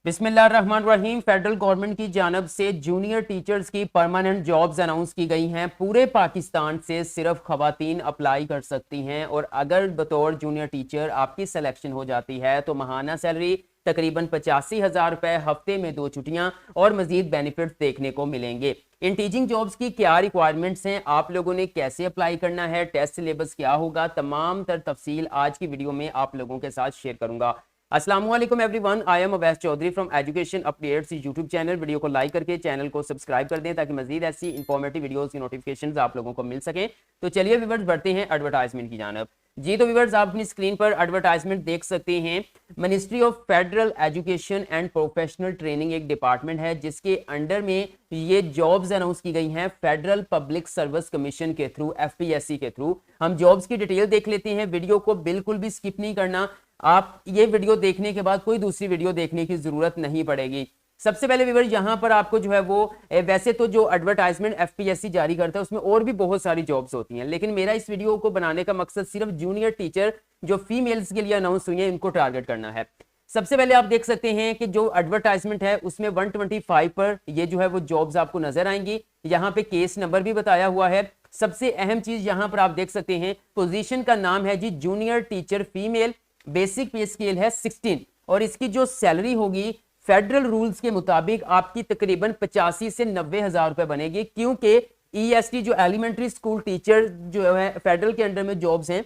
बिस्मिल्लाहिर्रहमानिर्रहीम। Federal government की जानब से जूनियर टीचर्स की परमानेंट जॉब्स अनाउंस की गई हैं। पूरे पाकिस्तान से सिर्फ खवातीन अप्लाई कर सकती हैं और अगर बतौर जूनियर टीचर आपकी सिलेक्शन हो जाती है तो माहाना सैलरी तकरीबन 85,000 रुपए, हफ्ते में 2 छुट्टियां और मजीद बेनिफिट्स देखने को मिलेंगे। इन टीचिंग जॉब्स की क्या रिक्वायरमेंट्स हैं, आप लोगों ने कैसे अप्लाई करना है, टेस्ट सिलेबस क्या होगा, तमाम तर तफसील आज की वीडियो में आप लोगों के साथ शेयर करूंगा। अस्सलाम वालेकुम everyone, I am Awais Chaudhary from education updates YouTube channel. Video को लाइक करके चैनल को सब्सक्राइब कर दें ताकि मजीद ऐसी इंफॉर्मेटिव वीडियोस की नोटिफिकेशंस आप लोगों को मिल सकें। तो चलिए व्यूअर्स बढ़ते हैं एडवर्टाइजमेंट की जानब। जी तो व्यूअर्स आप अपनी स्क्रीन पर एडवर्टाइजमेंट देख सकते हैं। Ministry of federal education and professional training एक डिपार्टमेंट है जिसके अंडर में ये जॉब्स अनाउंस की गई हैं फेडरल पब्लिक सर्विस कमीशन के थ्रू, एफपीएससी के थ्रू। हम जॉब्स की डिटेल देख लेते हैं। वीडियो को बिल्कुल भी स्किप नहीं करना, आप ये वीडियो देखने के बाद कोई दूसरी वीडियो देखने की जरूरत नहीं पड़ेगी। सबसे पहले व्यूअर यहाँ पर आपको जो है वो वैसे तो जो एडवर्टाइजमेंट एफपीएससी जारी करता है उसमें और भी बहुत सारी जॉब्स होती हैं, लेकिन मेरा इस वीडियो को बनाने का मकसद सिर्फ जूनियर टीचर जो फीमेल्स के लिए अनाउंस हुई है इनको टारगेट करना है। सबसे पहले आप देख सकते हैं कि जो एडवर्टाइजमेंट है उसमें 125 पर ये जो है वो जॉब्स आपको नजर आएंगी। यहाँ पे केस नंबर भी बताया हुआ है। सबसे अहम चीज यहाँ पर आप देख सकते हैं, पोजीशन का नाम है जी junior teacher female, basic pay scale है 16 और इसकी जो सैलरी होगी फेडरल रूल्स के मुताबिक आपकी तकरीबन 85 से 90,000 रुपए बनेगी, क्योंकि ईएसटी जो एलिमेंट्री स्कूल टीचर जो है फेडरल के अंडर में जॉब्स हैं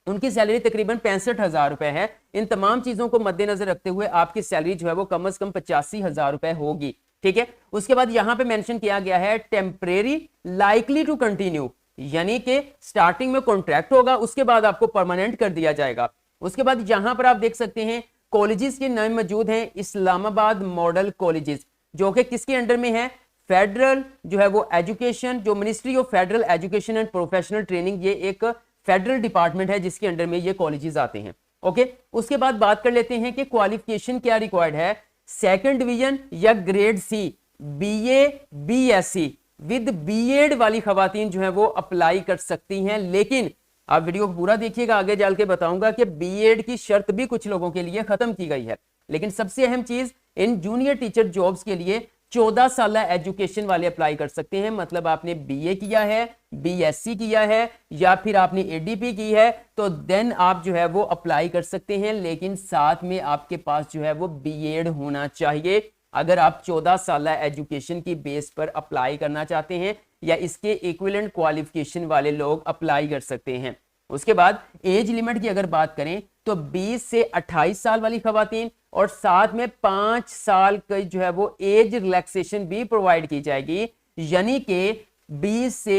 उनकी सैलरी तकरीबन 65,000 रुपए है। इन तमाम चीजों को मद्देनजर रखते हुए आपकी सैलरी जो है वो कम से कम 85,000 रुपए होगी। ठीक है, उसके बाद यहां पे मेंशन किया गया है टेम्परेरी लाइकली टू कंटिन्यू, यानी कि स्टार्टिंग में कॉन्ट्रैक्ट होगा, उसके बाद आपको परमानेंट कर दिया जाएगा। उसके बाद यहां पर आप देख सकते हैं कॉलेजेस के नाम मौजूद हैं, इस्लामाबाद मॉडल कॉलेजेस, जो कि किसके अंडर में है, फेडरल जो है वो एजुकेशन, जो ministry of federal education and professional training, ये एक फेडरल डिपार्टमेंट है जिसके अंडर में ये कॉलेजेस आते हैं। ओके, उसके बाद बात कर लेते हैं कि क्वालिफिकेशन क्या रिक्वायर्ड है। सेकंड डिवीजन या grade C, BA BSc with BEd वाली खवातीन जो है वो अप्लाई कर सकती हैं, लेकिन आप वीडियो को पूरा देखिएगा, आगे चल के बताऊंगा कि बीएड की शर्त भी कुछ लोगों के लिए खत्म की गई है। लेकिन सबसे अहम चीज, इन जूनियर टीचर जॉब्स के लिए 14 साल एजुकेशन वाले अप्लाई कर सकते हैं। मतलब आपने बीए किया है, बीएससी किया है या फिर आपने एडीपी की है तो देन आप जो है वो अप्लाई कर सकते हैं, लेकिन साथ में आपके पास जो है वो बीएड होना चाहिए अगर आप 14 साल एजुकेशन की बेस पर अप्लाई करना चाहते हैं, या इसके इक्विवेलेंट क्वालिफिकेशन वाले लोग अप्लाई कर सकते हैं। उसके बाद एज लिमिट की अगर बात करें तो 20 से 28 साल वाली खवातीन और साथ में 5 साल की जो है वो एज रिलैक्सेशन भी प्रोवाइड की जाएगी, यानी कि 20 से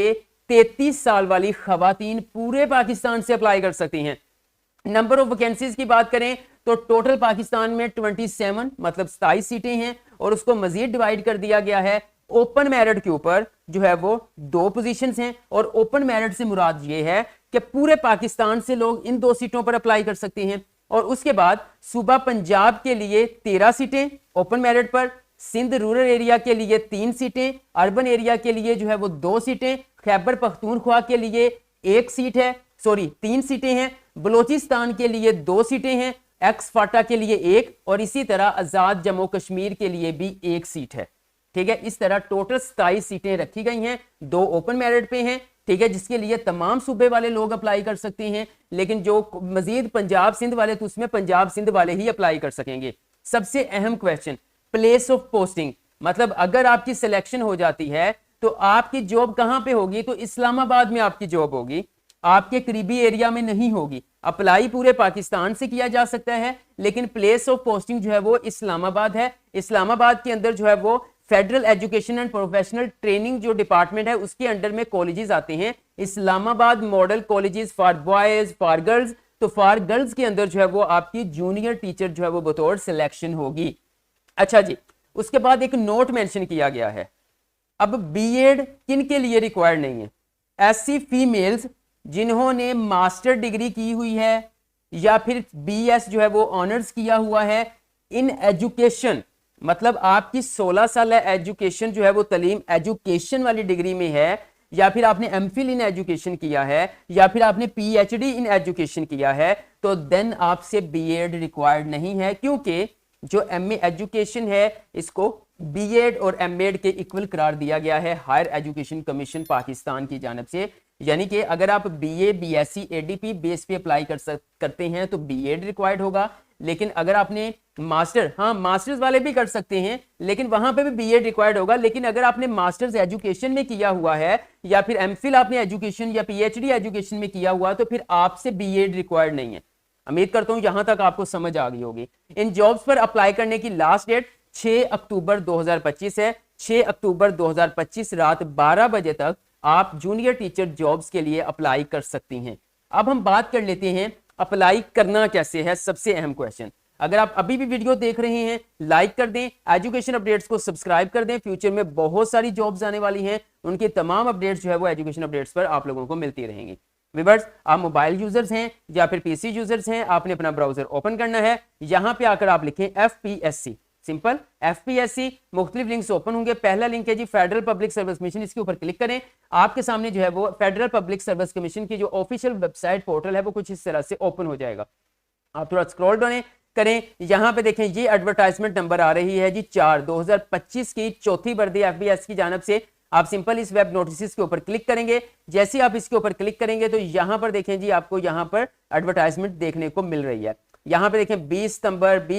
33 साल वाली खवातीन पूरे पाकिस्तान से अप्लाई कर सकती हैं। नंबर ऑफ वैकेंसीज की बात करें तो टोटल पाकिस्तान में 27 मतलब 27 सीटें हैं और उसको मजीद डिवाइड कर दिया गया है। ओपन मेरिट के ऊपर जो है वो 2 पोजीशंस हैं और ओपन मेरिट से मुराद ये है कि पूरे पाकिस्तान से लोग इन 2 सीटों पर अप्लाई कर सकते हैं। और उसके बाद सूबा पंजाब के लिए 13 सीटें ओपन मेरिट पर, सिंध रूरल एरिया के लिए 3 सीटें, अर्बन एरिया के लिए जो है वो 2 सीटें, खैबर पख्तूनख्वा के लिए 1 सीट है, 3 सीटें हैं, बलोचिस्तान के लिए 2 सीटें हैं, एक्स फाटा के लिए 1 और इसी तरह आजाद जम्मू कश्मीर के लिए भी 1 सीट है। ठीक है, इस तरह टोटल 27 सीटें रखी गई हैं, 2 ओपन मेरिट पे हैं। ठीक है, जिसके लिए तमाम सूबे वाले लोग अप्लाई कर सकते हैं, लेकिन जो मजीद पंजाब सिंध वाले तो उसमें पंजाब सिंध वाले ही अप्लाई कर सकेंगे। सबसे अहम क्वेश्चन, प्लेस ऑफ पोस्टिंग, मतलब अगर आपकी सिलेक्शन हो जाती है तो आपकी जॉब कहां पे होगी, तो इस्लामाबाद में आपकी जॉब होगी, आपके करीबी एरिया में नहीं होगी। अप्लाई पूरे पाकिस्तान से किया जा सकता है, लेकिन प्लेस ऑफ पोस्टिंग जो है वो इस्लामाबाद है। इस्लामाबाद के अंदर जो है वो federal education and professional training जो डिपार्टमेंट है उसके अंडर में कॉलेजेस आते हैं, Islamabad model colleges for boys for girls. तो फॉर गर्ल्स के अंदर जो है वो आपकी जूनियर टीचर जो है वो बतौर सिलेक्शन होगी। अच्छा जी, उसके बाद एक नोट मेंशन किया गया है, अब बीएड किन के लिए रिक्वायर्ड नहीं है, ऐसी फीमेल्स जिन्होंने मास्टर डिग्री की हुई है या फिर बीएस जो है वो ऑनर्स किया हुआ है इन एजुकेशन, मतलब आपकी 16 साल एजुकेशन जो है वो तालीम एजुकेशन वाली डिग्री में है, या फिर आपने एमफिल इन एजुकेशन किया है या फिर आपने पीएचडी इन एजुकेशन किया है, तो देन आपसे बीएड रिक्वायर्ड नहीं है, क्योंकि जो एमए एजुकेशन है इसको बीएड और एमएड के इक्वल करार दिया गया है हायर एजुकेशन कमीशन पाकिस्तान की जानिब से। यानी कि अगर आप बीए बीएससी एडीपी बेस पे अप्लाई करते हैं तो बीएड रिक्वायर्ड होगा, लेकिन अगर आपने मास्टर, हाँ मास्टर्स वाले भी कर सकते हैं लेकिन वहां पे भी बीएड रिक्वायर्ड होगा, लेकिन अगर आपने मास्टर्स एजुकेशन में किया हुआ है या फिर एमफिल आपने एजुकेशन या पीएचडी एजुकेशन में किया हुआ तो फिर आपसे बीएड रिक्वायर्ड नहीं है। उम्मीद करता हूं यहां तक आपको समझ आ गई होगी। इन जॉब्स पर अप्लाई करने की लास्ट डेट 6 अक्टूबर 2025 है। 6 अक्टूबर 2025 रात 12 बजे तक आप जूनियर टीचर जॉब्स के लिए अप्लाई कर सकती हैं। अब हम बात कर लेते हैं अप्लाई करना कैसे है, सबसे अहम क्वेश्चन। अगर आप अभी भी वीडियो देख रहे हैं लाइक कर दें, एजुकेशन अपडेट्स को सब्सक्राइब कर दें। फ्यूचर में बहुत सारी जॉब्स आने वाली हैं, उनकी तमाम अपडेट्स जो है वो एजुकेशन अपडेट्स पर आप लोगों को मिलती रहेंगी। व्यूअर्स, आप मोबाइल यूजर्स हैं या फिर पीसी यूजर्स हैं, आपने अपना ब्राउजर ओपन करना है। यहां पे आकर आप लिखें एफपीएससी, सिंपल एफपीएससी। मुख्तलिफ लिंक्स ओपन होंगे। पहला लिंक है जी फेडरल पब्लिक सर्विस कमीशन, इसके ऊपर क्लिक करें। आपके सामने जो है वो फेडरल पब्लिक सर्विस कमीशन की जो ऑफिशियल वेबसाइट पोर्टल है वो कुछ इस तरह से ओपन हो जाएगा। आप थोड़ा स्क्रॉल डाउन करें, यहां पे देखें ये एडवर्टाइजमेंट नंबर आ रही है जी 4/2025 की चौथी वर्दी एफबीएस की जानब से। आप सिंपल इस वेब नोटिस के ऊपर क्लिक करेंगे। जैसे आप इसके ऊपर क्लिक करेंगे तो यहां पर देखें जी आपको यहां पर एडवर्टाइजमेंट देखने को मिल रही है। यहां पे देखें 20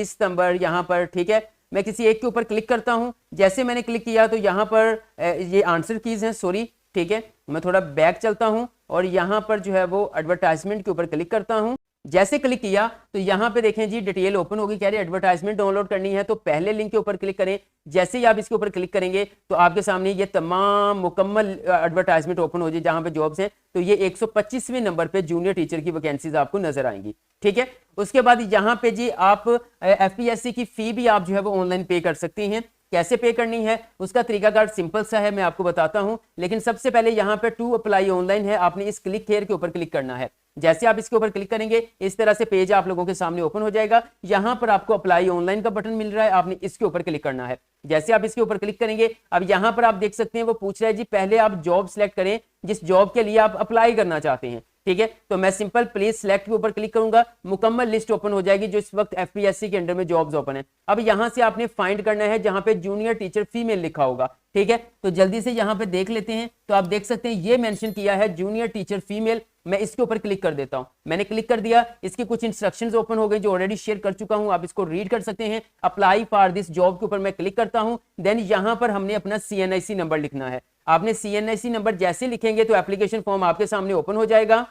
सितंबर यहां पर, ठीक है। मैं किसी एक के ऊपर क्लिक करता हूं। जैसे मैंने क्लिक किया तो यहां पर ये आंसर कीज हैं, सॉरी, ठीक है। मैं थोड़ा बैक चलता हूं और यहां पर जो है वो एडवर्टाइजमेंट के ऊपर क्लिक करता हूं। जैसे क्लिक किया तो यहां पे देखें जी डिटेल ओपन होगी, कह रही है एडवर्टाइजमेंट डाउनलोड करनी है तो पहले लिंक के ऊपर क्लिक करें। जैसे ही आप इसके ऊपर क्लिक करेंगे तो आपके सामने ये तमाम मुकम्मल एडवर्टाइजमेंट ओपन हो जाए जहां पे जॉब्स हैं। तो ये 125वें नंबर पे जूनियर टीचर की वैकेंसीज आपको नजर आएंगी, ठीक है। उसके बाद यहाँ पे जी आप एफपीएससी की फी भी आप जो है वो ऑनलाइन पे कर सकती हैं। कैसे पे करनी है उसका तरीकाकार सिंपल सा है, मैं आपको बताता हूं। लेकिन सबसे पहले यहाँ पे टू अप्लाई ऑनलाइन है, आपने इस क्लिक हेयर के ऊपर क्लिक करना है। जैसे आप इसके ऊपर क्लिक करेंगे इस तरह से पेज आप लोगों के सामने ओपन हो जाएगा। यहां पर आपको अप्लाई ऑनलाइन का बटन मिल रहा है, आपने इसके ऊपर क्लिक करना है। जैसे आप इसके ऊपर क्लिक करेंगे अब यहां पर आप देख सकते हैं वो पूछ रहा है जी पहले आप जॉब सिलेक्ट करें जिस जॉब के लिए आप अप्लाई करना चाहते हैं, ठीक है। तो मैं सिंपल प्लीज सिलेक्ट के ऊपर क्लिक करूंगा, मुकम्मल लिस्ट ओपन हो जाएगी जो इस वक्त एफपीएससी के अंडर में जॉब्स ओपन है। अब यहां से आपने फाइंड करना है जहां पे जूनियर टीचर फीमेल लिखा होगा, ठीक है। तो जल्दी से यहां पे देख लेते हैं। तो आप देख सकते हैं ये मेंशन किया है जूनियर टीचर फीमेल। मैं इसके ऊपर क्लिक कर देता हूं। मैंने क्लिक कर दिया, इसके कुछ इंस्ट्रक्शंस ओपन हो गए जो ऑलरेडी शेयर कर चुका हूं, आप इसको रीड कर सकते हैं। अप्लाई फॉर दिस जॉब के ऊपर मैं क्लिक करता हूं। देन यहां पर हमने अपना सीएनआईसी नंबर लिखना है। आपने सीएनआईसी नंबर जैसे लिखेंगे तो एप्लीकेशन फॉर्म आपके सामने ओपन हो जाएगा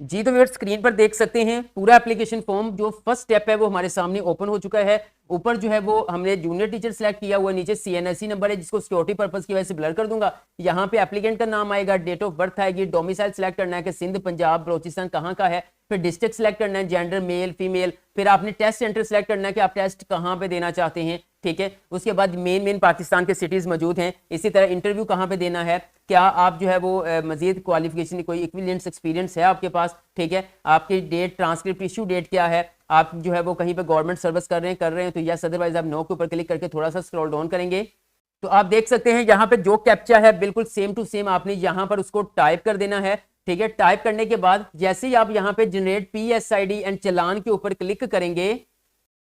जी। तो व्यूअर्स स्क्रीन पर देख सकते हैं पूरा एप्लीकेशन फॉर्म जो फर्स्ट स्टेप है वो हमारे सामने ओपन हो चुका है। ऊपर जो है वो हमने जूनियर टीचर सेलेक्ट किया हुआ, नीचे सीएनआईसी नंबर है जिसको सिक्योरिटी पर्पस की वजह से ब्लर कर दूंगा। यहाँ पे एप्लीकेंट का नाम आएगा, डेट ऑफ बर्थ आएगी, डोमिसाइल सेलेक्ट करना है कि सिंध, पंजाब, बलोचिस्तान कहाँ का है, फिर डिस्ट्रिक्ट सेलेक्ट करना है, जेंडर मेल फीमेल, फिर आपने टेस्ट सेंटर सेलेक्ट करना है कि आप टेस्ट कहाँ पे देना चाहते हैं, ठीक है। उसके बाद मेन पाकिस्तान के सिटीज मौजूद हैं। इसी तरह इंटरव्यू कहाँ पे देना है, क्या आप जो है वो मजीद क्वालिफिकेशन कोई इक्विवेलेंट एक्सपीरियंस है आपके पास, ठीक है। आपकी डेट, ट्रांसक्रिप्ट इशू डेट क्या है, आप जो है वो कहीं पे गवर्नमेंट सर्विस कर रहे हैं तो यस, अदरवाइज आप नो के ऊपर क्लिक करके थोड़ा सा स्क्रॉल डाउन करेंगे तो आप देख सकते हैं यहाँ पे जो कैप्चा है बिल्कुल सेम टू सेम आपने यहाँ पर उसको टाइप कर देना है, ठीक है। टाइप करने के बाद जैसे ही आप यहाँ पे जनरेट पीएसआईडी एंड चलान के ऊपर क्लिक करेंगे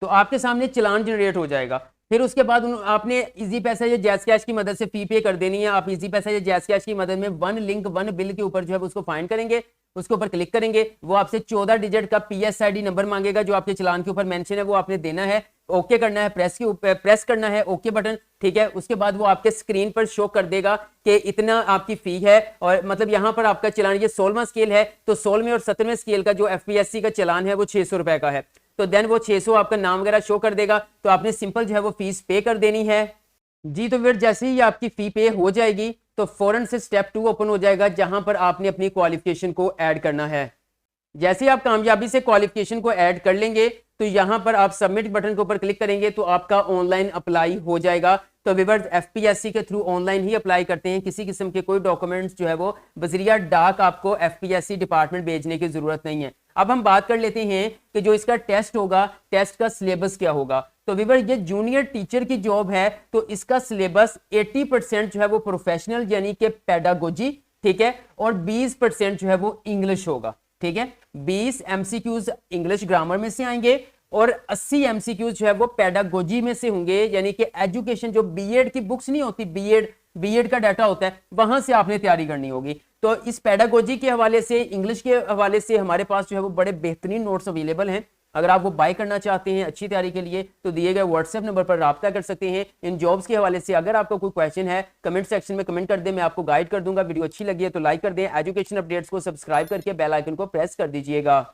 तो आपके सामने चलान जनरेट हो जाएगा। फिर उसके बाद आपने इजी पैसा या जैज कैश की मदद से फी पे कर देनी है। आप इजी पैसा या जैज कैश की मदद में वन लिंक वन बिल के ऊपर जो है उसको फाइंड करेंगे, उसके ऊपर क्लिक करेंगे, वो आपसे 14 डिजिट का पीएसआईडी नंबर मांगेगा जो आपके चलान के ऊपर मेंशन है, वो आपने देना है। ओके करना है, प्रेस के ऊपर प्रेस करना है ओके बटन, ठीक है। उसके बाद वो आपके स्क्रीन पर शो कर देगा कि इतना आपकी फी है, और मतलब यहाँ पर आपका चलान, ये 16वां स्केल है तो 16वें और 17वें स्केल का जो एफपीएससी का चलान है वो 600 रुपए का है। तो देन वो 600 आपका नाम वगैरह शो कर देगा, तो आपने सिंपल जो है वो फीस पे कर देनी है जी। तो फिर जैसे ही आपकी फी पे हो जाएगी तो फौरन से स्टेप 2 ओपन हो जाएगा जहां पर आपने अपनी क्वालिफिकेशन को ऐड करना है। जैसे ही आप कामयाबी से क्वालिफिकेशन को ऐड कर लेंगे तो यहां पर आप सबमिट बटन के ऊपर क्लिक करेंगे तो आपका ऑनलाइन अप्लाई हो जाएगा। तो व्यूअर्स एफपीएससी के थ्रू ऑनलाइन ही अप्लाई करते हैं, किसी किस्म के कोई डॉक्यूमेंट्स जो है वो बजरिया डाक आपको एफपीएससी डिपार्टमेंट भेजने की जरूरत नहीं है। अब हम बात कर लेते हैं कि जो इसका टेस्ट होगा, टेस्ट का सिलेबस क्या होगा। तो व्यूअर्स ये जूनियर टीचर की जॉब है तो इसका सिलेबस 80% जो है वो प्रोफेशनल यानी कि पेडागोजी, ठीक है, और 20% जो है वो इंग्लिश होगा, ठीक है। 20 एमसीक्यूज इंग्लिश ग्रामर में से आएंगे और 80 एमसीक्यूज जो है वो पेडागोजी में से होंगे, यानी कि एजुकेशन, जो बीएड की बुक्स नहीं होती, बीएड का डाटा होता है, वहां से आपने तैयारी करनी होगी। तो इस पेडागोजी के हवाले से, इंग्लिश के हवाले से हमारे पास जो है वो बड़े बेहतरीन नोट्स अवेलेबल हैं। अगर आप वो बाय करना चाहते हैं अच्छी तैयारी के लिए तो दिए गए व्हाट्सएप नंबर पर राब्ता कर सकते हैं। इन जॉब्स के हवाले से अगर आपको कोई क्वेश्चन है कमेंट सेक्शन में कमेंट कर दें, मैं आपको गाइड कर दूंगा। वीडियो अच्छी लगी है तो लाइक कर दें, एजुकेशन अपडेट्स को सब्सक्राइब करके बेल आइकन को प्रेस कर दीजिएगा।